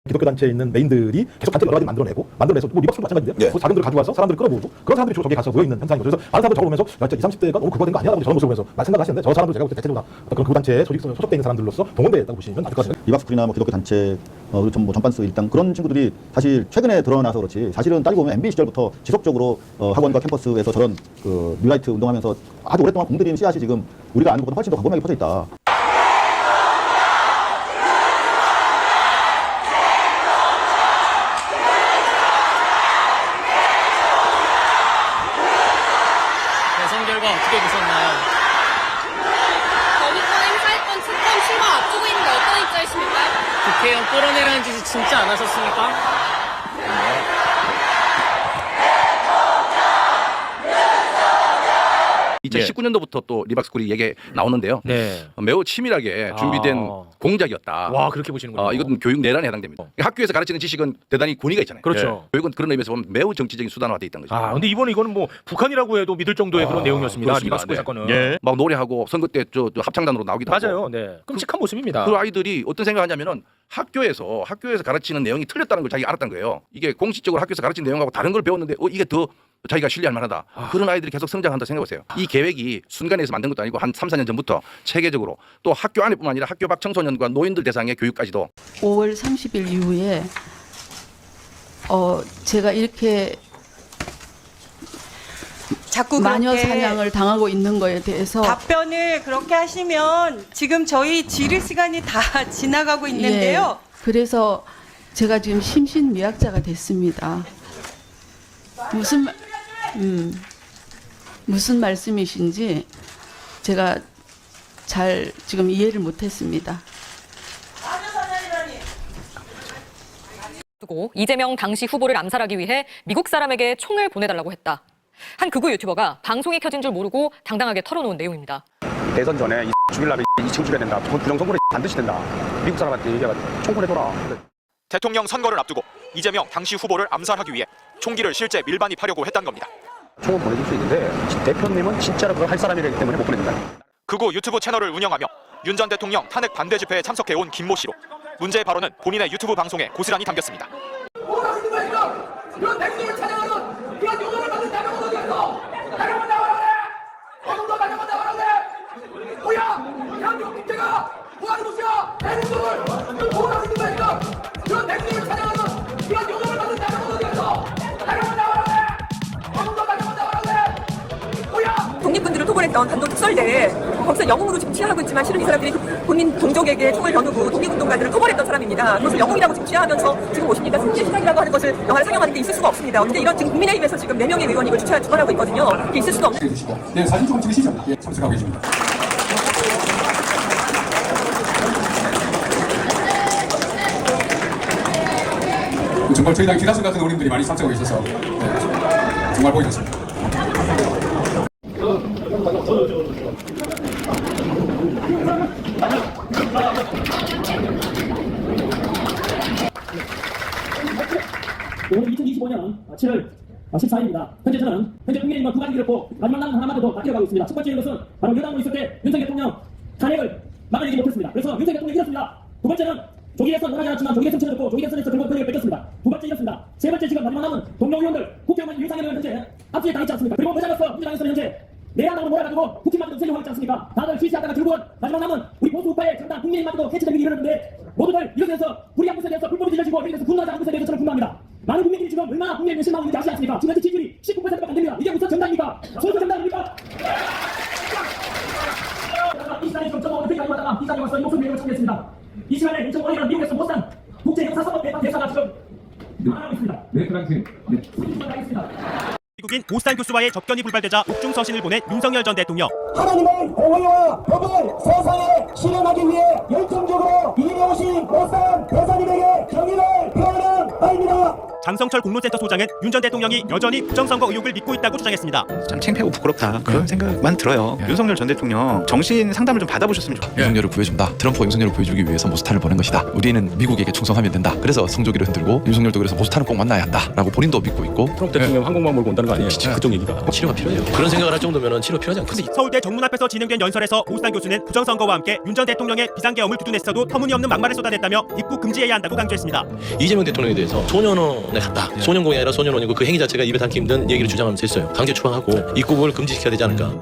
기독교 단체에 있는 메인들이 계속 단체 여러 가지 만들어내서 뭐 리박스도 마찬가지인데요. 그 작은 들을 가져와서 사람들을 끌어모으고 그런 사람들이 주로 저기에 가서 모여 있는 현상인 거죠. 그래서 많은 사람들 저걸 보면서 야, 20, 30대가 너무 그거 된 거 아니야라고 저런 모습을 보면서 생각하시는데 저 사람들 제가 볼 때 대체로 다 어떤 그런 단체에 소속돼 있는 사람들로서 동원되었다고 보시면 안 될 것 같습니다. 리박스쿨이나 뭐 기독교 단체 뭐 전반스 일당 그런 친구들이 사실 최근에 드러나서 그렇지 사실은 따지고 보면 MB 시절부터 지속적으로 학원과 캠퍼스에서 저런 그 뉴라이트 운동하면서 아주 오랫동안 공들인 씨앗이 지금 우리가 아는 것보다 훨씬 더 광범위하게 퍼져 있다. 대선 결과 어떻게 보셨나요? 거기서 행사했던 특검 실명 앞두고 있는데 어떤 입장이십니까? 국회의원 끌어내라는 짓을 진짜 안 하셨습니까? 2019년도부터 또 리박스쿨이 얘기 나오는데요. 네. 매우 치밀하게 준비된 공작이었다. 와, 그렇게 보시는군요. 이것은 교육 내란에 해당됩니다. 학교에서 가르치는 지식은 대단히 권위가 있잖아요. 그렇죠. 교육은 그런 의미에서 보면 매우 정치적인 수단화되어 있다는 거죠. 근데 이거는 뭐 북한이라고 해도 믿을 정도의 그런 내용이었습니다. 그렇습니다. 리박스쿨 네. 사건은. 막 노래하고 선거 때 저 합창단으로 나오기도 하고. 맞아요. 네. 끔찍한 모습입니다. 그 아이들이 어떤 생각하냐면은 학교에서 가르치는 내용이 틀렸다는 걸 자기가 알았던 거예요. 이게 공식적으로 학교에서 가르치는 내용하고 다른 걸 배웠는데 이게 더 자기가 신뢰할 만하다. 그런 아이들이 계속 성장한다 생각해보세요. 이 계획이 순간에서 만든 것도 아니고 한 3, 4년 전부터 체계적으로 또 학교 안에뿐만 아니라 학교 밖 청소년과 노인들 대상의 교육까지도 5월 30일 이후에 제가 이렇게 자꾸 마녀 그렇게 사냥을 당하고 있는 거에 대해서 답변을 그렇게 하시면 지금 저희 지를 시간이 다 지나가고 있는데요. 예, 그래서 제가 지금 심신미약자가 됐습니다. 무슨 말씀이신지 제가 잘 지금 이해를 못했습니다. 두고 이재명 당시 후보를 암살하기 위해 미국 사람에게 총을 보내달라고 했다. 한 극우 유튜버가 방송이 켜진 줄 모르고 당당하게 털어놓은 내용입니다. 대선 전에 죽이려면 2층 죽여야 된다. 부정선거를 반드시 된다. 미국 사람한테 얘기해가지고 총 보내줘라. 대통령 선거를 앞두고 이재명 당시 후보를 암살하기 위해 총기를 실제 밀반입하려고 했던 겁니다. 총은 보내줄 수 있는데 대표님은 진짜로 그걸 할 사람이기 때문에 못 보낸다. 극우 유튜브 채널을 운영하며 윤 전 대통령 탄핵 반대 집회에 참석해온 김모 씨로 문제의 발언은 본인의 유튜브 방송에 고스란히 담겼습니다. 그런 백성을 찬양하는 그런 용어를 받는 대통령 어디였어? 대통령 나와라! 대통령 나와라! 뭐야? 대한민국 국제가 뭐하는 곳이야? 대통령을 뭐하는 거야? 그런 백성을 찬양하는 그런 용어를 받는 대통령 어디였어? 대통령 나와라! 대통령 나와라! 뭐야? 독립군들을 토벌했던 단독 특설대 거기서 영웅으로 지금 취하고 있지만 실은 이 사람들이 본인 동족에게 총을 겨누고 독립운동가들을 토벌했던 사람입니다. 그것을 영웅이라고 지금 취하하면서 지금 오십니까? 승계 신학이라고 하는 것을 영화를 상영하는 게 있을 수가 없습니다. 어떻게 이런 지금 국민의힘에서 지금 4명의 의원이 이걸 주관하고 있거든요. 이게 있을 수가 없는. 네, 사진 조금 찍으시죠. 예, 참석하고 계십니다. 정말 저희 당 기다선 같은 어린들이 많이 참석하고 계셔서 정말 보기 좋습니다. 오늘 2025년 7월 14일입니다. 현재 국민의힘은 두 가지 길었고 마지막 남은 하나만 더 바뀌어가고 있습니다. 첫 번째인 것은 바로 여당으로 있을 때 윤석열 대통령 탄핵을 막아내지 못했습니다. 그래서 윤석열 대통령이 이겼습니다. 두 번째는 조기 대선 원하지 않았지만 조기 대선 치러졌고 조기 대선에서 결국 권력을 뺏겼습니다. 두 번째 이겼습니다. 세 번째 지금 마지막 남은 동료 의원들 국회의원 윤상현 현재 압수에 당했지 않습니까? 그리고 모자라서 민주당에서는 현재 내란으로 몰아가지고 국힘만도 세력화하고 있지 않습니까? 다들 실시하다가 결국은 마지막 남은 우리 보수 우파의 정당 국민의힘만도 해체되기 이르렀는데 모두들 이렇게 해서 불이한 것에 대해서 불법이 질러지고 여기서 분노하지 않은 것에 대해서 저는 분노합니다. 많은 국민들이 지금 얼마나 국민의힘에 실망하고 있는지 아시지 않습니까? 지금 현재 지지율이 19%밖에 안 됩니다. 이게 무슨 정당입니까? 소수 정당입니까? 이 시간에 지금 정부 어떻게 가져가다가 이 시간에 와서 이 목소리 내용을 청했습니다. 이 시간에 인천원이라는 미국에서 못산 국제형사사법 대사가 지금 말하고 있습니다. 네, 그랑님. 네. 미국인 보스탄 교수와의 접견이 불발되자 옥중 서신을 보낸 윤석열 전 대통령. 하나님의 공의와 법을 세상에 실현하기 위해 열정적으로 일해 오신 보스탄 대사님에게 경의를 표하는 바입니다. 장성철 공로센터 소장은 윤 전 대통령이 여전히 부정선거 의혹을 믿고 있다고 주장했습니다. 참 창피하고 부끄럽다 그런 생각만 들어요. 윤석열 전 대통령 정신 상담을 좀 받아보셨으면 좋겠어요. 윤석열을 구해준다. 트럼프가 윤석열을 구해주기 위해서 모스탄을 보낸 것이다. 우리는 미국에게 충성하면 된다. 그래서 성조기를 흔들고 윤석열도 그래서 모스탄을 꼭 만나야 한다라고 본인도 믿고 있고. 트럼프 대통령 항공만 몰고 온다는 거 아니에요? 그쪽 얘기가. 치료가 필요해요. 그런 생각을 할 정도면 치료 필요하지 않겠어요? 서울대 정문 앞에서 진행된 연설에서 모스탄 교수는 부정선거와 함께 윤 전 대통령의 비상계엄을 두둔했어도 터무니없는 막말을 쏟아냈다며 입국 금지해야 한다고 강조했습니다. 이재명 대통령에 대해서 소년원에 갔다. 소년공이 아니라 소년원이고 그 행위 자체가 입에 담기 힘든 얘기를 주장하면서 했어요. 강제 추방하고 입국을 금지시켜야 되지 않을까.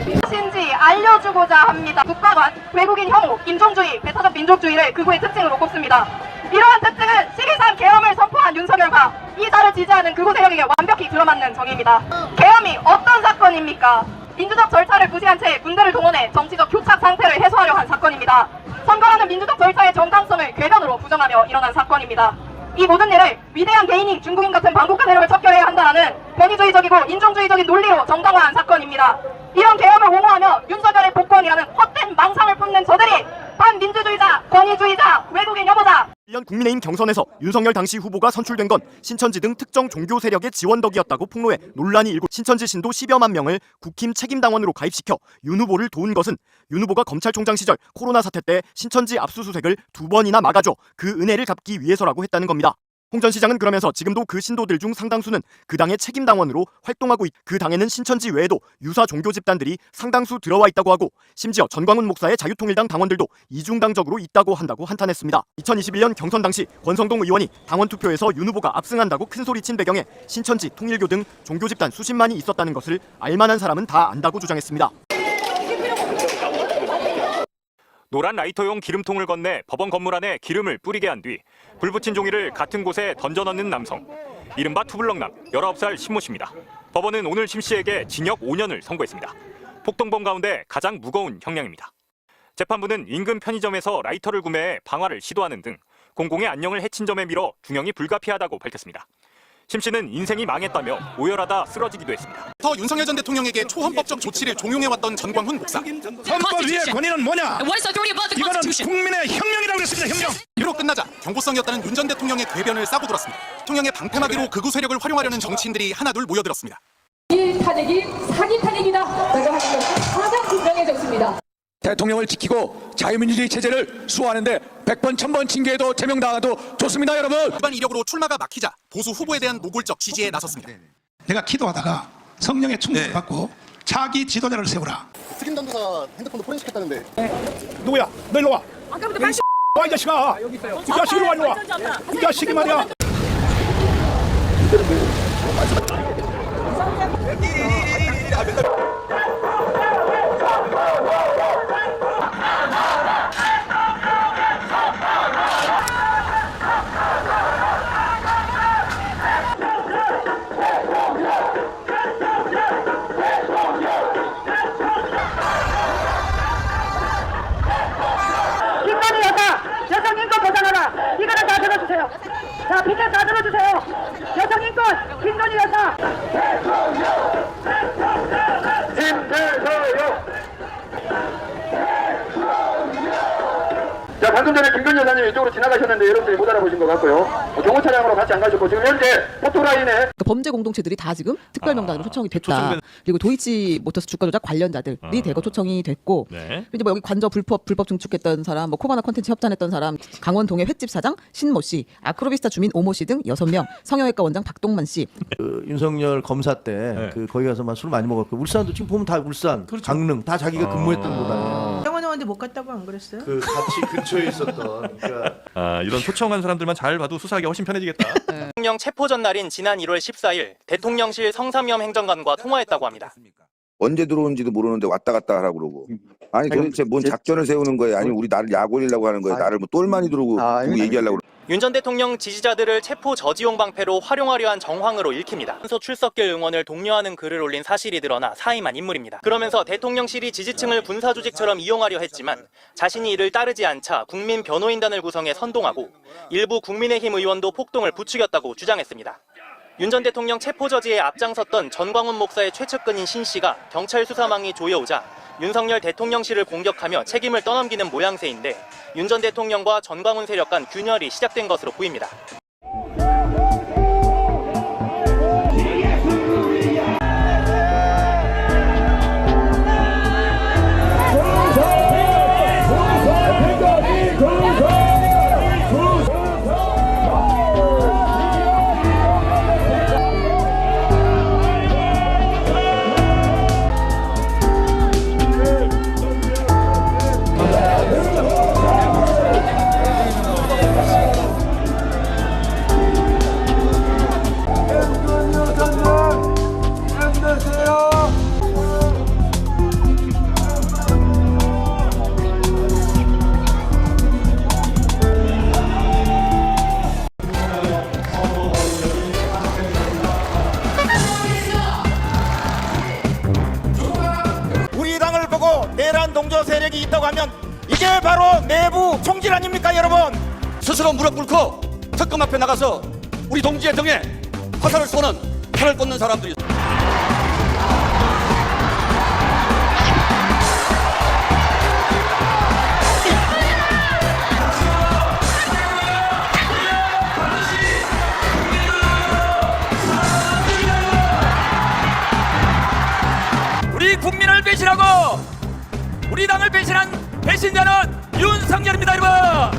무엇인지 알려주고자 합니다. 국가관, 외국인 혐오, 인종주의, 배타적 민족주의를 극우의 특징으로 꼽습니다. 이러한 특징은 12.3 계엄을 선포한 윤석열과 이 자를 지지하는 극우 세력에게 완벽히 들어맞는 정의입니다. 계엄이 어떤 사건입니까? 민주적 절차를 무시한 채 군대를 동원해 정치적 교착 상태를 해소하려 한 사건입니다. 선거라는 민주적 절차의 정당성을 궤변으로 부정하며 일어난 사건입니다. 이 모든 일을 위대한 개인이 중국인 같은 반국가 세력을 척결해야 한다는 권위주의적이고 인종주의적인 논리로 정당화한 사건입니다. 이런 계엄을 옹호하며 윤석열의 복권이라는 헛된 망상을 뿜는 저들이 반민주주의자, 권위주의자, 외국인 혐오자. 1년 국민의힘 경선에서 윤석열 당시 후보가 선출된 건 신천지 등 특정 종교 세력의 지원 덕이었다고 폭로해 논란이 일고 신천지 신도 10여만 명을 국힘 책임당원으로 가입시켜 윤 후보를 도운 것은 윤 후보가 검찰총장 시절 코로나 사태 때 신천지 압수수색을 2번이나 막아줘 그 은혜를 갚기 위해서라고 했다는 겁니다. 홍 전 시장은 그러면서 지금도 그 신도들 중 상당수는 그 당의 책임당원으로 활동하고 그 당에는 신천지 외에도 유사 종교 집단들이 상당수 들어와 있다고 하고 심지어 전광훈 목사의 자유통일당 당원들도 이중당적으로 있다고 한다고 한탄했습니다. 2021년 경선 당시 권성동 의원이 당원 투표에서 윤 후보가 압승한다고 큰소리친 배경에 신천지, 통일교 등 종교 집단 수십만이 있었다는 것을 알만한 사람은 다 안다고 주장했습니다. 노란 라이터용 기름통을 건네 법원 건물 안에 기름을 뿌리게 한 뒤 불 붙인 종이를 같은 곳에 던져 넣는 남성. 이른바 투블럭남 19살 신모 씨입니다. 법원은 오늘 심 씨에게 징역 5년을 선고했습니다. 폭동범 가운데 가장 무거운 형량입니다. 재판부는 인근 편의점에서 라이터를 구매해 방화를 시도하는 등 공공의 안녕을 해친 점에 밀어 중형이 불가피하다고 밝혔습니다. 심 씨는 인생이 망했다며 오열하다 쓰러지기도 했습니다. 윤석열 전 대통령에게 초헌법적 조치를 종용해왔던 전광훈 목사. 헌법 위의 권위는 뭐냐? 이거는 국민의 혁명이라고 했습니다. 혁명. 이로 끝나자 경고성이었다는 윤 전 대통령의 궤변을 싸고 돌았습니다. 통영의 방패막이로 극우 세력을 활용하려는 정치인들이 하나둘 모여들었습니다. 이 탄핵이 사기 탄핵이다라고 하는 것이 가장 분명해졌습니다. 대통령을 지키고 자유민주주의 체제를 수호하는데 100번 1000번 징계해도 제명당해도 좋습니다. 여러분. 일반 이력으로 출마가 막히자 보수 후보에 대한 노골적 지지에 나섰습니다. 내가 기도하다가 성령의 충만을 받고 차기 지도자를 세우라. 특임 단도사 핸드폰도 포렌식했다는데. 누구야? 너 일로 와. 와, 이 자식아. 이 자식이 일로 와, 일로 와. 이 자식이 말이야. 여성 인권 보장하라. 이거는 다 들어주세요. 자, 비전 다 들어주세요. 여성 인권, 김건희 여사. 자, 방금 전에 김건희 여사님 이쪽으로 지나가셨는데 여러분들이 못 알아보신 것 같고요. 경호 차량으로 같이 안 가셨고 지금 현재 포토라인에 범죄 공동체들이 다 지금 특별 명단으로 초청이 됐다. 그리고 도이치모터스 주가 조작 관련자들이 대거 초청이 됐고, 이제 뭐 여기 관저 불법 증축했던 사람, 뭐 코바나 콘텐츠 협찬했던 사람, 강원 동해 횟집 사장 신모 씨, 아크로비스타 주민 오모 씨 등 6명, 성형외과 원장 박동만 씨. 윤석열 검사 때 거기 가서만 술 많이 먹었고 울산도 지금 보면 다 울산, 강릉 다 자기가 근무했던 곳. 영원원데 못 갔다고 안 그랬어요? 그 같이 근처에 있었던. 그러니까 이런 초청한 사람들만 잘 봐도 수사하기가 훨씬 편해지겠다. 대통령 체포 전날인 지난 1월 14일 대통령실 성삼위험 행정관과 통화했다고 합니다. 언제 들어온지도 모르는데 왔다 갔다 하라고 그러고 아니 도대체 뭔 작전을 세우는 거예요? 아니 우리 나를 약 올리려고 하는 거예요? 나를 뭐 똘마니 두고 얘기하려고. 윤 전 대통령 지지자들을 체포 저지용 방패로 활용하려 한 정황으로 읽힙니다. 순서 출석길 응원을 독려하는 글을 올린 사실이 드러나 사임한 인물입니다. 그러면서 대통령실이 지지층을 군사조직처럼 이용하려 했지만 자신이 이를 따르지 않자 국민 변호인단을 구성해 선동하고 일부 국민의힘 의원도 폭동을 부추겼다고 주장했습니다. 윤 전 대통령 체포 저지에 앞장섰던 전광훈 목사의 최측근인 신 씨가 경찰 수사망이 조여오자 윤석열 대통령실을 공격하며 책임을 떠넘기는 모양새인데 윤 전 대통령과 전광훈 세력 간 균열이 시작된 것으로 보입니다. 우리 당을 보고 내란 동조 세력이 있다고 하면 이게 바로 내부 총질 아닙니까, 여러분? 스스로 무릎 꿇고 특검 앞에 나가서 우리 동지의 등에 화살을 쏘는 칼을 꽂는 사람들이. 우리 국민을 배신하고 우리 당을 배신한 배신자는 윤석열입니다, 여러분.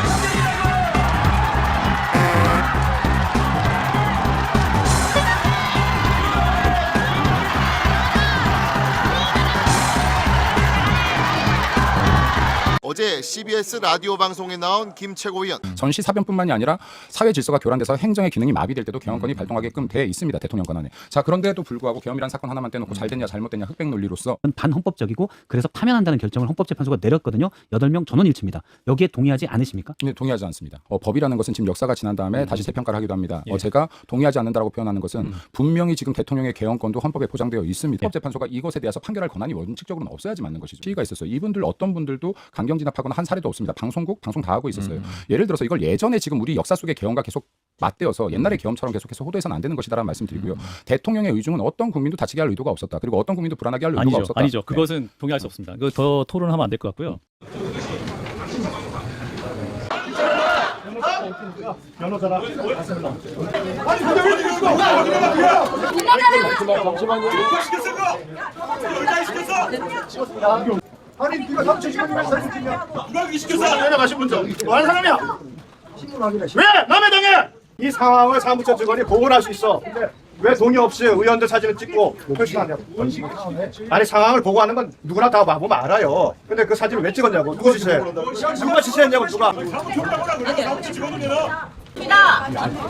어제 CBS 라디오 방송에 나온 김 최고위원. 전시 사변뿐만이 아니라 사회 질서가 교란돼서 행정의 기능이 마비될 때도 개헌권이 발동하게끔 돼 있습니다. 대통령 권한에. 자, 그런데도 불구하고 개헌이라는 사건 하나만 떼놓고 잘 됐냐 잘못됐냐 흑백 논리로서 반헌법적이고 그래서 파면한다는 결정을 헌법재판소가 내렸거든요. 8명 전원일치입니다. 여기에 동의하지 않으십니까? 네, 동의하지 않습니다. 법이라는 것은 지금 역사가 지난 다음에 다시 재평가를 하기도 합니다. 제가 동의하지 않는다라고 표현하는 것은 분명히 지금 대통령의 개헌권도 헌법에 포장되어 있습니다. 헌법재판소가 이것에 대해서 판결할 권한이 원칙적으로는 없어야지 맞는 것이죠. 시기가 있었어요. 이분들 어떤 분들도 강경 진압하거나 한 사례도 없습니다. 방송국 방송 다 하고 있었어요. 예를 들어서 이걸 예전에 지금 우리 역사 속의 개헌과 계속 맞대어서 옛날의 계엄처럼 계속해서 호도해서는 안 되는 것이다라는 말씀드리고요. 대통령의 의중은 어떤 국민도 다치게 할 의도가 없었다. 그리고 어떤 국민도 불안하게 할 의도가 없었다. 아니죠. 그것은 동의할 수 없습니다. 이거 더 토론하면 안 될 것 같고요. 변호사라. 아니 네가 3,000시간이면 사진 찍냐? 누가 그렇게 시켰어? 내려가신 분들 뭐 하는 사람이야? 신문 확인해. 왜? 남의 당에 이 상황을 사무처 직원이 보고할 수 있어. 근데 왜 동의 없이 의원들 사진을 찍고 표시하냐고. 아니 상황을 보고하는 건 누구나 다 보면 알아요. 근데 그 사진을 왜 찍었냐고. 누가 지시해? 누가 지시했냐고 누가.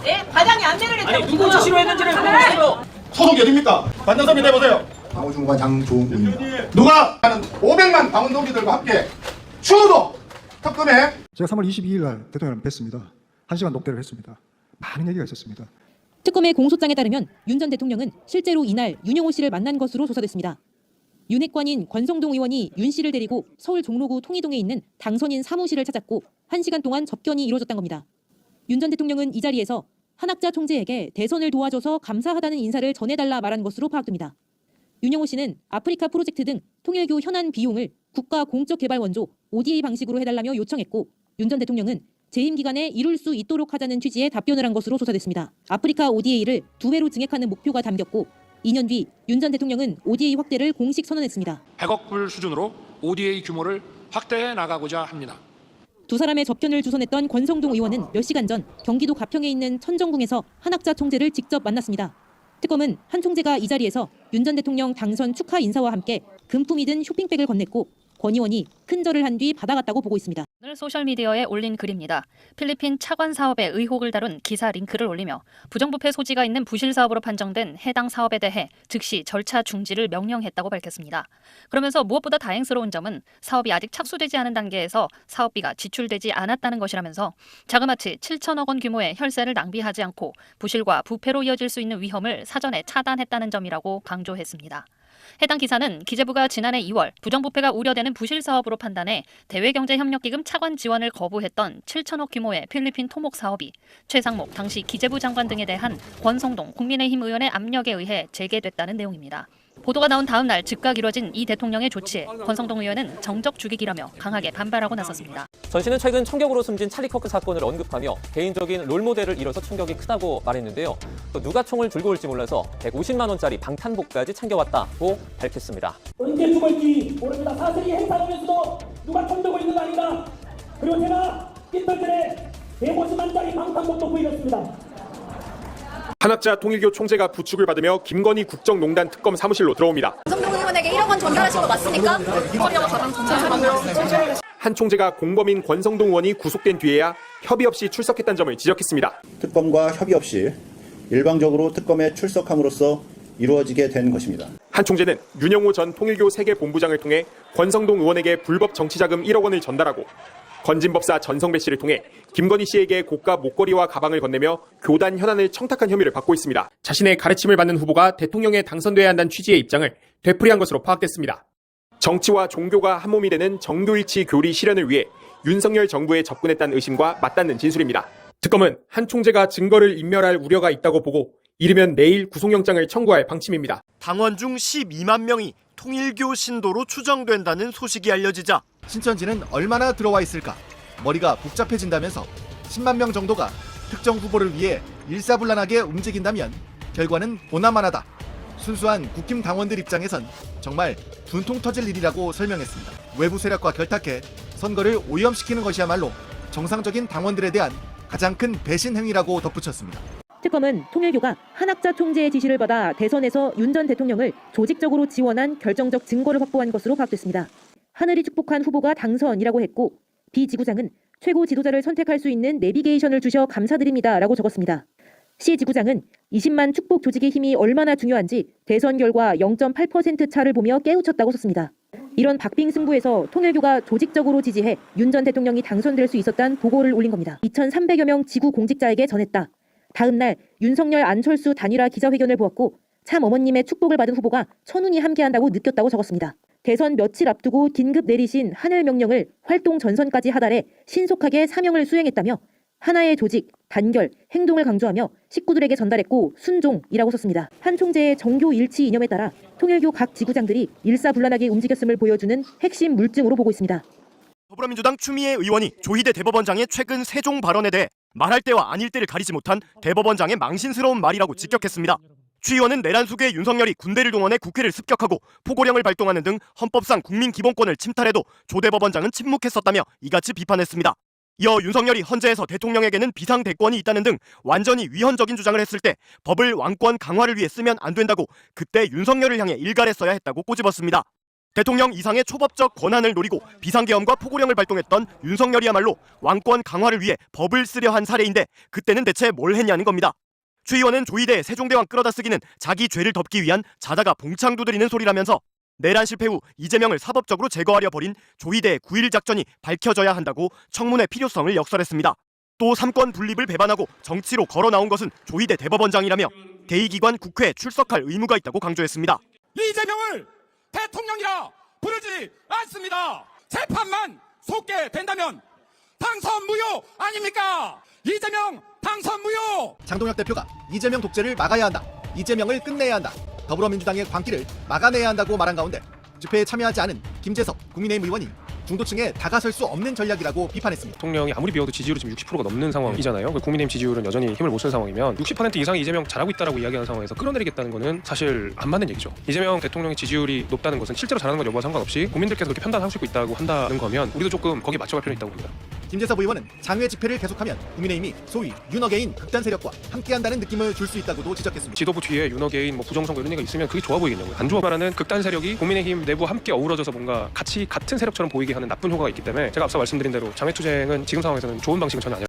네, 과장이 안내를 했다고. 아니, 누구 지시로 했는지를 보세요. 소속이 어딥니까? 반장섭이 내보세요. 강호중과 장조웅입니다. 누가 하는 500만 강원도민들과 함께 추도 특검에 제가 3월 22일 날 대통령을 뵀습니다. 1시간 녹대를 했습니다. 많은 얘기가 있었습니다. 특검의 공소장에 따르면 윤 전 대통령은 실제로 이날 윤영호 씨를 만난 것으로 조사됐습니다. 윤핵관인 권성동 의원이 윤 씨를 데리고 서울 종로구 통이동에 있는 당선인 사무실을 찾았고 1시간 동안 접견이 이루어졌던 겁니다. 윤 전 대통령은 이 자리에서 한학자 총재에게 대선을 도와줘서 감사하다는 인사를 전해달라 말한 것으로 파악됩니다. 윤영호 씨는 아프리카 프로젝트 등 통일교 현안 비용을 국가 공적 개발 원조 ODA 방식으로 해달라며 요청했고 윤 전 대통령은 재임 기간에 이룰 수 있도록 하자는 취지의 답변을 한 것으로 조사됐습니다. 아프리카 ODA를 2배로 증액하는 목표가 담겼고 2년 뒤 윤 전 대통령은 ODA 확대를 공식 선언했습니다. 100억 불 수준으로 ODA 규모를 확대해 나가고자 합니다. 두 사람의 접견을 주선했던 권성동 의원은 몇 시간 전 경기도 가평에 있는 천정궁에서 한학자 총재를 직접 만났습니다. 특검은 한 총재가 이 자리에서 윤 전 대통령 당선 축하 인사와 함께 금품이 든 쇼핑백을 건넸고 권 의원이 큰절을 한 뒤 받아갔다고 보고 있습니다. 오늘 소셜미디어에 올린 글입니다. 필리핀 차관 사업의 의혹을 다룬 기사 링크를 올리며 부정부패 소지가 있는 부실 사업으로 판정된 해당 사업에 대해 즉시 절차 중지를 명령했다고 밝혔습니다. 그러면서 무엇보다 다행스러운 점은 사업이 아직 착수되지 않은 단계에서 사업비가 지출되지 않았다는 것이라면서 자그마치 7천억 원 규모의 혈세를 낭비하지 않고 부실과 부패로 이어질 수 있는 위험을 사전에 차단했다는 점이라고 강조했습니다. 해당 기사는 기재부가 지난해 2월 부정부패가 우려되는 부실 사업으로 판단해 대외경제협력기금 차관 지원을 거부했던 7천억 규모의 필리핀 토목 사업이 최상목 당시 기재부 장관 등에 대한 권성동 국민의힘 의원의 압력에 의해 재개됐다는 내용입니다. 보도가 나온 다음 날 즉각 이뤄진 이 대통령의 조치에 권성동 의원은 정적 죽이기라며 강하게 반발하고 나섰습니다. 전 씨는 최근 총격으로 숨진 찰리 커크 사건을 언급하며 개인적인 롤모델을 잃어서 충격이 크다고 말했는데요. 또 누가 총을 들고 올지 몰라서 150만 원짜리 방탄복까지 챙겨왔다고 밝혔습니다. 언제 죽을지 모릅니다. 사슬이 행사하면서도 누가 총 들고 있는 거 아닌가. 그리고 제가 이틀 전에 150만짜리 방탄복도 구입했습니다. 한학자 통일교 총재가 부축을 받으며 김건희 국정농단 특검 사무실로 들어옵니다. 권성동 의원에게 1억 원 전달하신 거 맞습니까? 한 총재가 공범인 권성동 의원이 구속된 뒤에야 협의 없이 출석했다는 점을 지적했습니다. 특검과 협의 없이 일방적으로 특검에 출석함으로써 이루어지게 된 것입니다. 한 총재는 윤영호 전 통일교 세계본부장을 통해 권성동 의원에게 불법 정치자금 1억 원을 전달하고 건진법사 전성배 씨를 통해 김건희 씨에게 고가 목걸이와 가방을 건네며 교단 현안을 청탁한 혐의를 받고 있습니다. 자신의 가르침을 받는 후보가 대통령에 당선돼야 한다는 취지의 입장을 되풀이한 것으로 파악됐습니다. 정치와 종교가 한몸이 되는 정교일치 교리 실현을 위해 윤석열 정부에 접근했다는 의심과 맞닿는 진술입니다. 특검은 한 총재가 증거를 인멸할 우려가 있다고 보고 이르면 내일 구속영장을 청구할 방침입니다. 당원 중 12만 명이 통일교 신도로 추정된다는 소식이 알려지자 신천지는 얼마나 들어와 있을까? 머리가 복잡해진다면서 10만 명 정도가 특정 후보를 위해 일사불란하게 움직인다면 결과는 보나마나다. 순수한 국힘 당원들 입장에선 정말 분통 터질 일이라고 설명했습니다. 외부 세력과 결탁해 선거를 오염시키는 것이야말로 정상적인 당원들에 대한 가장 큰 배신 행위라고 덧붙였습니다. 특검은 통일교가 한학자 총재의 지시를 받아 대선에서 윤 전 대통령을 조직적으로 지원한 결정적 증거를 확보한 것으로 파악됐습니다. 하늘이 축복한 후보가 당선이라고 했고 비 지구장은 최고 지도자를 선택할 수 있는 내비게이션을 주셔 감사드립니다라고 적었습니다. 시 지구장은 20만 축복 조직의 힘이 얼마나 중요한지 대선 결과 0.8% 차를 보며 깨우쳤다고 썼습니다. 이런 박빙 승부에서 통일교가 조직적으로 지지해 윤 전 대통령이 당선될 수 있었다는 보고를 올린 겁니다. 2,300여 명 지구 공직자에게 전했다. 다음 날 윤석열 안철수 단일화 기자회견을 보았고 참 어머님의 축복을 받은 후보가 천운이 함께한다고 느꼈다고 적었습니다. 대선 며칠 앞두고 긴급 내리신 하늘 명령을 활동 전선까지 하달해 신속하게 사명을 수행했다며 하나의 조직, 단결, 행동을 강조하며 식구들에게 전달했고 순종이라고 썼습니다. 한 총재의 정교 일치 이념에 따라 통일교 각 지구장들이 일사불란하게 움직였음을 보여주는 핵심 물증으로 보고 있습니다. 더불어민주당 추미애 의원이 조희대 대법원장의 최근 세종 발언에 대해 말할 때와 아닐 때를 가리지 못한 대법원장의 망신스러운 말이라고 직격했습니다. 추 의원은 내란 속에 윤석열이 군대를 동원해 국회를 습격하고 포고령을 발동하는 등 헌법상 국민 기본권을 침탈해도 조 대법원장은 침묵했었다며 이같이 비판했습니다. 이어 윤석열이 헌재에서 대통령에게는 비상대권이 있다는 등 완전히 위헌적인 주장을 했을 때 법을 왕권 강화를 위해 쓰면 안 된다고 그때 윤석열을 향해 일갈했어야 했다고 꼬집었습니다. 대통령 이상의 초법적 권한을 노리고 비상계엄과 포고령을 발동했던 윤석열이야말로 왕권 강화를 위해 법을 쓰려 한 사례인데 그때는 대체 뭘 했냐는 겁니다. 추 의원은 조희대 세종대왕 끌어다 쓰기는 자기 죄를 덮기 위한 자다가 봉창 두드리는 소리라면서 내란 실패 후 이재명을 사법적으로 제거하려 벌인 조희대의 9.1 작전이 밝혀져야 한다고 청문회 필요성을 역설했습니다. 또 삼권 분립을 배반하고 정치로 걸어 나온 것은 조희대 대법원장이라며 대의기관 국회에 출석할 의무가 있다고 강조했습니다. 이재명을 대통령이라 부르지 않습니다. 재판만 속게 된다면 당선 무효 아닙니까? 이재명 당선 무효! 장동혁 대표가 이재명 독재를 막아야 한다. 이재명을 끝내야 한다. 더불어민주당의 광기를 막아내야 한다고 말한 가운데 집회에 참여하지 않은 김재석 국민의힘 의원이 중도층에 다가설 수 없는 전략이라고 비판했습니다. 대통령이 아무리 비워도 지지율이 지금 60%가 넘는 상황이잖아요. 국민의힘 지지율은 여전히 힘을 못 쓴 상황이면 60% 이상이 이재명 잘하고 있다라고 이야기하는 상황에서 끌어내리겠다는 것은 사실 안 맞는 얘기죠. 이재명 대통령의 지지율이 높다는 것은 실제로 잘하는 건 여부와 상관없이 국민들께서 그렇게 판단하시고 있다고 한다는 거면 우리도 조금 거기에 맞춰갈 필요는 있다고 봅니다. 김재섭 의원은 장외 집회를 계속하면 국민의힘이 소위 윤어게인 극단 세력과 함께한다는 느낌을 줄 수 있다고도 지적했습니다. 지도부 뒤에 윤어게인, 부정선거 이런 얘기가 있으면 그게 좋아 보이겠냐고요. 안 좋아 말하는 극단 세력이 국민의힘 내부 함께 어우러져서 뭔가 같이 같은 세력처럼 보이게 하는 나쁜 효과가 있기 때문에 제가 앞서 말씀드린 대로 장외투쟁은 지금 상황에서는 좋은 방식은 전혀 아니라고